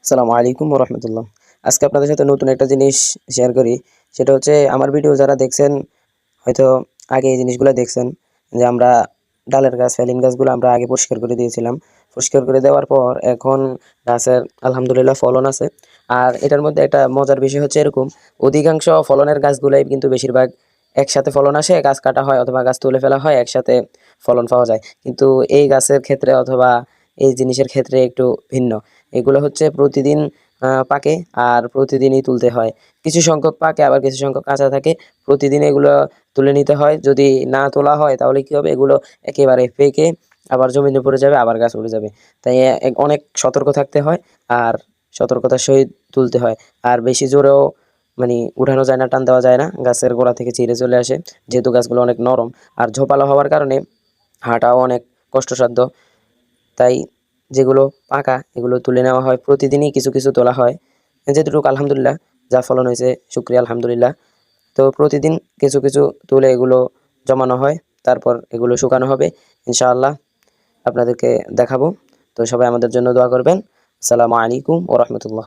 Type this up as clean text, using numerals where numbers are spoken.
আসসালামু আলাইকুম ওয়া রাহমাতুল্লাহ। আজকে আপনাদের সাথে নতুন একটা জিনিস শেয়ার করি। সেটা হচ্ছে আমার ভিডিও যারা দেখছেন হয়তো আগে এই জিনিসগুলো দেখছেন যে আমরা ডালের গাছ, ফেলিন গাছগুলো আমরা আগে পরিষ্কার করে দিয়েছিলাম। পরিষ্কার করে দেওয়ার পর এখন গাছের আলহামদুলিল্লাহ ফলন আছে। আর এটার মধ্যে একটা মজার বিষয় হচ্ছে এরকম, অধিকাংশ ফলনের গাছগুলাই কিন্তু বেশিরভাগ একসাথে ফলন আসে, গাছ কাটা হয় অথবা গাছ তুলে ফেলা হয়, একসাথে ফলন পাওয়া যায়। কিন্তু এই গাছের ক্ষেত্রে অথবা এই জিনিসের ক্ষেত্রে একটু ভিন্ন। এগুলো হচ্ছে প্রতিদিন পাকে আর প্রতিদিনই তুলতে হয়। কিছু সংখ্যক পাকে আবার কিছু সংখ্যক কাঁচা থাকে। প্রতিদিন এগুলো তুলে নিতে হয়। যদি না তোলা হয় তাহলে কি হবে, এগুলো একেবারে পেকে আবার জমিনে পড়ে যাবে, আবার গাছ উঠে যাবে। তাই অনেক সতর্ক থাকতে হয় আর সতর্কতার সহিত তুলতে হয়। আর বেশি জোরেও মানে উঠানো যায় না, টান দেওয়া যায় না, গাছের গোড়া থেকে ছিঁড়ে চলে আসে। যেহেতু গাছগুলো অনেক নরম আর ঝোপালো হওয়ার কারণে হাঁটাও অনেক কষ্টসাধ্য। তাই যেগুলো পাকা এগুলো তুলে নেওয়া হয়, প্রতিদিনই কিছু কিছু তোলা হয়। যেটুকু আলহামদুলিল্লাহ যা ফলন হয়েছে শুকরিয়া আলহামদুলিল্লাহ। তো প্রতিদিন কিছু কিছু তুলে এগুলো জমানো হয়, তারপর এগুলো শুকানো হবে ইনশাআল্লাহ, আপনাদেরকে দেখাবো। তো সবাই আমাদের জন্য দোয়া করবেন। আসসালামু আলাইকুম ওয়া রাহমাতুল্লাহ।